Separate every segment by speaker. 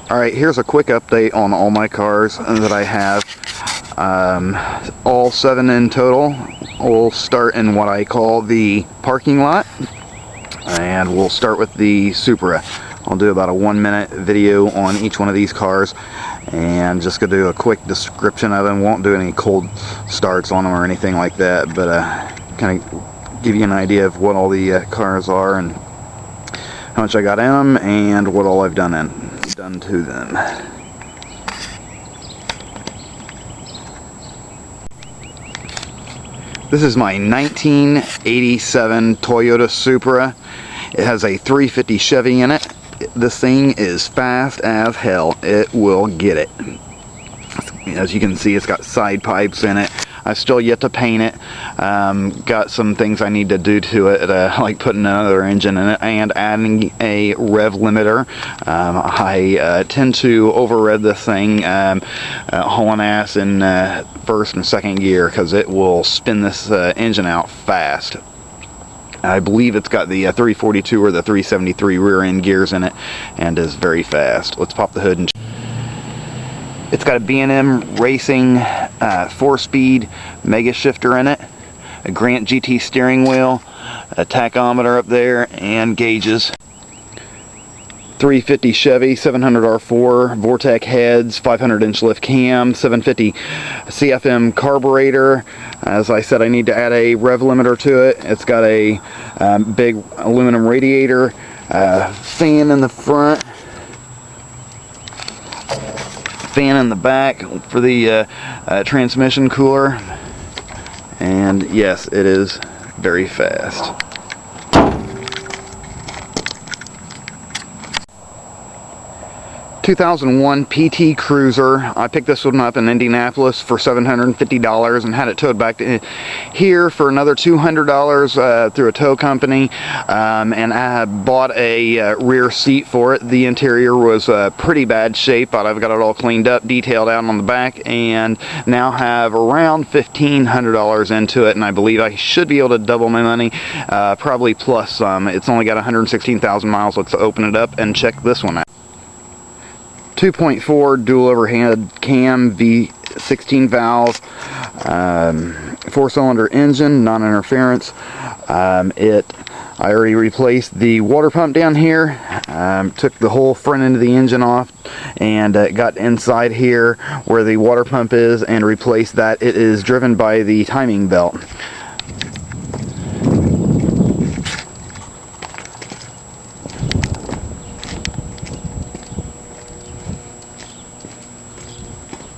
Speaker 1: Alright, here's a quick update on all my cars that I have. All 7 in total. We'll start in what I call the parking lot, and we'll start with the Supra. I'll do about a 1-minute video on each one of these cars and just gonna do a quick description of them. Won't do any cold starts on them or anything like that, but kind of give you an idea of what all the cars are and how much I got in them and what all I've done to them. This is my 1987 Toyota Supra. It has a 350 Chevy in it. This thing is fast as hell. It will get it. As you can see, it's got side pipes in it. I've still yet to paint it. Got some things I need to do to it, like putting another engine in it and adding a rev limiter. I tend to over rev this thing, hauling ass in first and second gear, because it will spin this engine out fast. I believe it's got the 342 or the 373 rear end gears in it and is very fast. Let's pop the hood and it's got a B&M Racing 4-speed mega shifter in it, a Grant GT steering wheel, a tachometer up there, and gauges. 350 Chevy 700R4 Vortec heads, 500-inch lift cam, 750 CFM carburetor. As I said, I need to add a rev limiter to it. It's got a big aluminum radiator, fan in the front, fan in the back for the transmission cooler, and yes, it is very fast. 2001 PT Cruiser. I picked this one up in Indianapolis for $750 and had it towed back to here for another $200 through a tow company, and I bought a rear seat for it. The interior was pretty bad shape, but I've got it all cleaned up, detailed out on the back, and now have around $1,500 into it, and I believe I should be able to double my money, probably plus some. It's only got 116,000 miles. Let's open it up and check this one out. 2.4 dual overhead cam, V16 valve, 4-cylinder engine, non-interference. I already replaced the water pump down here, took the whole front end of the engine off and got inside here where the water pump is and replaced that. It is driven by the timing belt.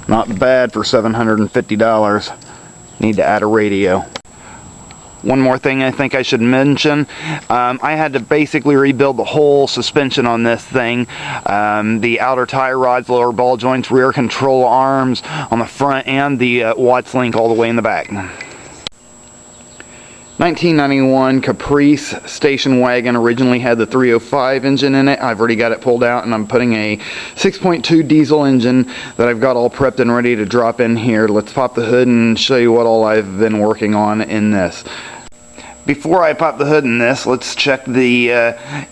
Speaker 1: Not bad for $750. Need to add a radio. One more thing I think I should mention. I had to basically rebuild the whole suspension on this thing. The outer tie rods, lower ball joints, rear control arms on the front, and the Watts link all the way in the back. 1991 Caprice station wagon. Originally had the 305 engine in it. I've already got it pulled out and I'm putting a 6.2 diesel engine that I've got all prepped and ready to drop in here. Let's pop the hood and show you what all I've been working on in this. Before I pop the hood in this, let's check the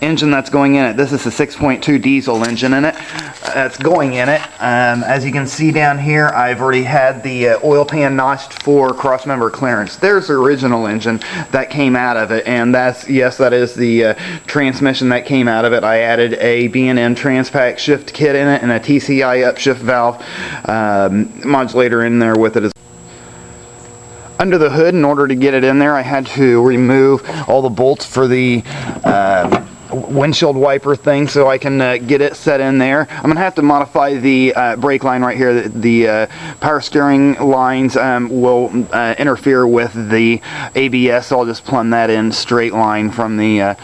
Speaker 1: engine that's going in it. This is a 6.2 diesel engine in it. That's going in it. As you can see down here, I've already had the oil pan notched for cross-member clearance. There's the original engine that came out of it, and that's, yes, that is the transmission that came out of it. I added a B&M Transpac shift kit in it and a TCI upshift valve modulator in there with it as well. Under the hood, in order to get it in there, I had to remove all the bolts for the windshield wiper thing so I can get it set in there. I'm going to have to modify the brake line right here. The power steering lines will interfere with the ABS, so I'll just plumb that in straight line from the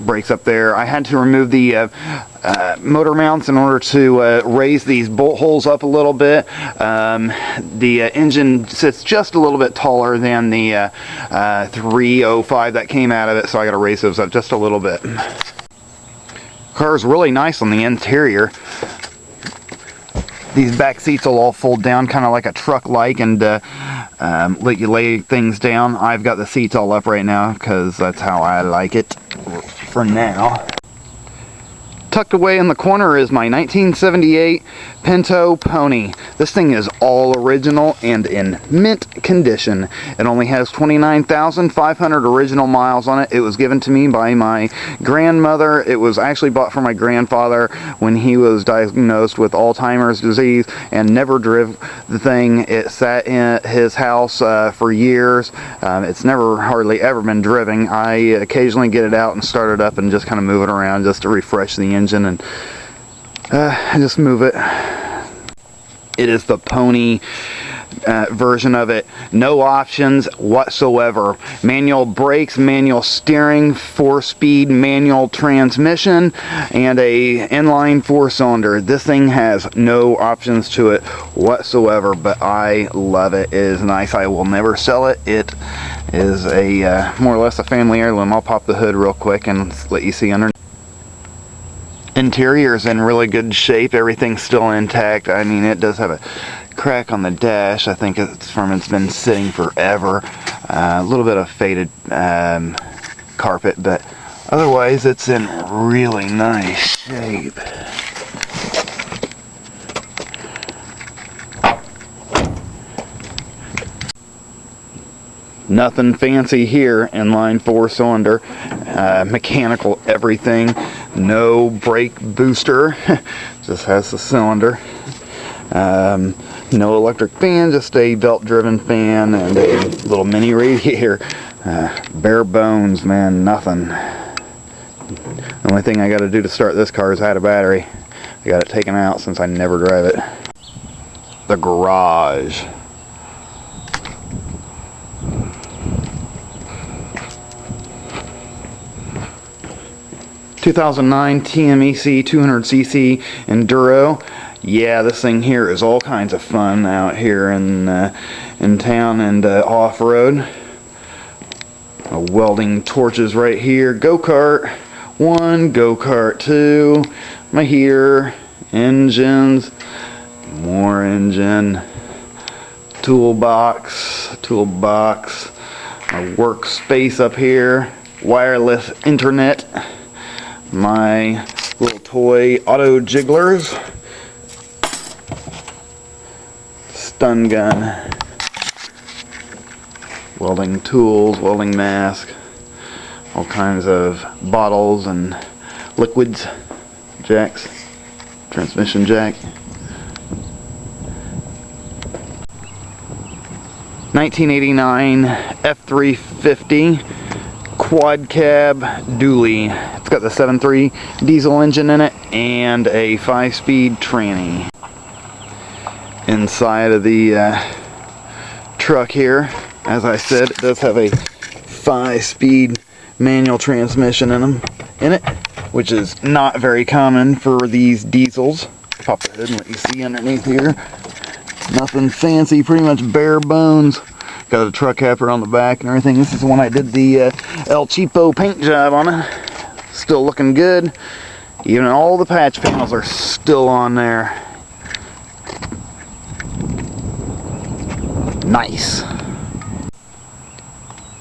Speaker 1: brakes up there. I had to remove the motor mounts in order to raise these bolt holes up a little bit. The engine sits just a little bit taller than the 305 that came out of it, so I got to raise those up just a little bit. Car's really nice on the interior. These back seats will all fold down kind of like a truck-like and let you lay things down. I've got the seats all up right now because that's how I like it for now. Tucked away in the corner is my 1978 Pinto Pony. This thing is all original and in mint condition. It only has 29,500 original miles on it. It was given to me by my grandmother. It was actually bought for my grandfather when he was diagnosed with Alzheimer's disease and never drove the thing. It sat in his house for years. It's never hardly ever been driven. I occasionally get it out and start it up and just kind of move it around just to refresh the engine and just move it. It is the Pony version of it. No options whatsoever. Manual brakes, manual steering, 4-speed manual transmission, and a inline 4-cylinder. This thing has no options to it whatsoever, but I love it. It is nice. I will never sell it. It is a more or less a family heirloom. I'll pop the hood real quick and let you see underneath. Interior is in really good shape. Everything's still intact. I mean, it does have a crack on the dash. I think it's been sitting forever. A little bit of faded carpet, but otherwise it's in really nice shape. Nothing fancy here. Inline 4-cylinder, mechanical everything. No brake booster, just has the cylinder. No electric fan, just a belt-driven fan and a little mini radiator. Bare bones, man, nothing. The only thing I got to do to start this car is add a battery. I got it taken out since I never drive it. The garage. (2009) TMEC 200cc Enduro. Yeah, this thing here is all kinds of fun out here in town and off-road. Welding torches right here. Go-kart 1, go-kart 2, my heater, engines, more engine, toolbox, my workspace up here, wireless internet, my little toy auto jigglers, stun gun, welding tools, welding mask, all kinds of bottles and liquids, jacks, transmission jack. 1989 F350 quad cab dually. It's got the 7.3 diesel engine in it and a 5-speed tranny. Inside of the truck here, as I said, it does have a 5-speed manual transmission in it, which is not very common for these diesels. Pop the hood and let you see underneath here. Nothing fancy, pretty much bare bones. Got a truck capper on the back and everything. This is the one I did the El Cheapo paint job on it. Still looking good. Even all the patch panels are still on there. Nice.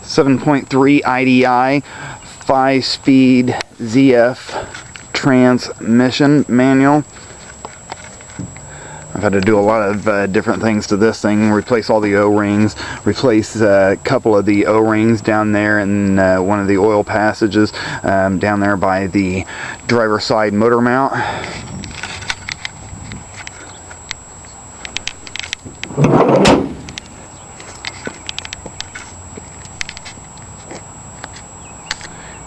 Speaker 1: 7.3 IDI, 5-speed ZF transmission manual. I've had to do a lot of different things to this thing. Replace all the O-rings, replace a couple of the O-rings down there in one of the oil passages down there by the driver's side motor mount.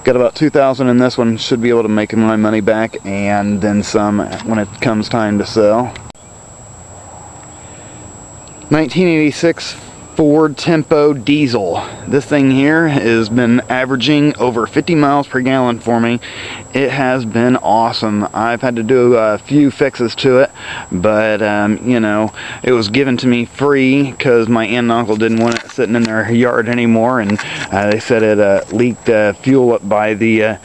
Speaker 1: Got about $2,000 in this one. Should be able to make my money back and then some when it comes time to sell. 1986 Ford Tempo diesel. This thing here has been averaging over 50 miles per gallon for me. It has been awesome. I've had to do a few fixes to it, but you know, it was given to me free because my aunt and uncle didn't want it sitting in their yard anymore, and they said it leaked fuel up by the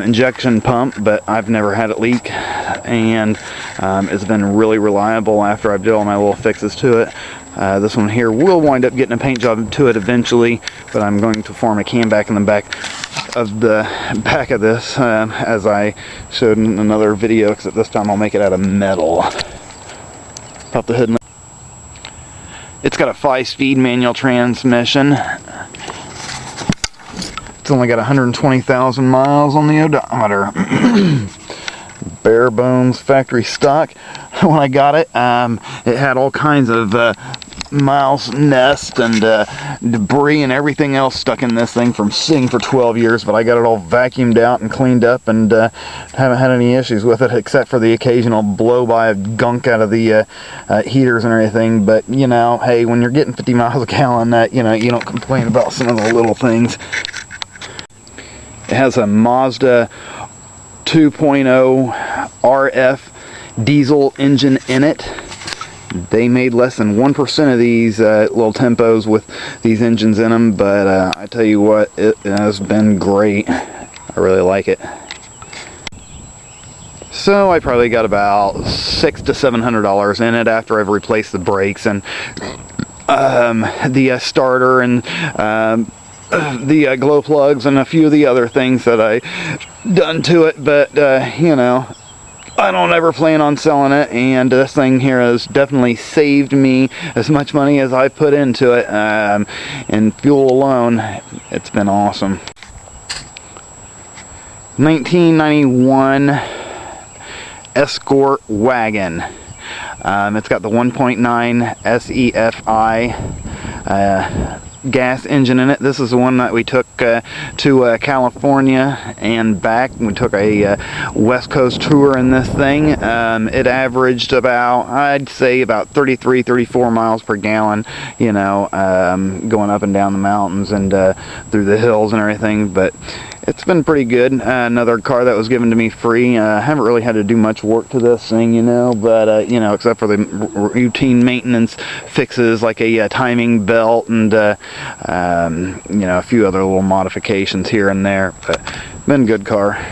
Speaker 1: injection pump, but I've never had it leak, and it's been really reliable after I've done all my little fixes to it. This one here will wind up getting a paint job to it eventually, but I'm going to form a cam back in the back of the back of this, as I showed in another video, except this time I'll make it out of metal. Pop the hood. It's got a 5-speed manual transmission. It's only got 120,000 miles on the odometer. Bare bones factory stock. When I got it, it had all kinds of mouse nest and debris and everything else stuck in this thing from sitting for 12 years, but I got it all vacuumed out and cleaned up, and haven't had any issues with it except for the occasional blow by of gunk out of the heaters and everything. But you know, hey, when you're getting 50 miles a gallon, you know, you don't complain about some of the little things. It has a Mazda 2.0 RF diesel engine in it. They made less than 1% of these little Tempos with these engines in them, but I tell you what, it has been great. I really like it. So I probably got about $600 to $700 in it after I've replaced the brakes and the starter and the glow plugs and a few of the other things that I done to it. But you know, I don't ever plan on selling it, and this thing here has definitely saved me as much money as I put into it, and fuel alone. It's been awesome. 1991 Escort Wagon. It's got the 1.9 SEFI gas engine in it. This is the one that we took to California and back. We took a West Coast tour in this thing. It averaged about, I'd say about 33, 34 miles per gallon, you know, going up and down the mountains and through the hills and everything. But it's been pretty good. Another car that was given to me free. I haven't really had to do much work to this thing, you know, but you know, except for the routine maintenance fixes like a timing belt and you know, a few other little modifications here and there. But been a good car.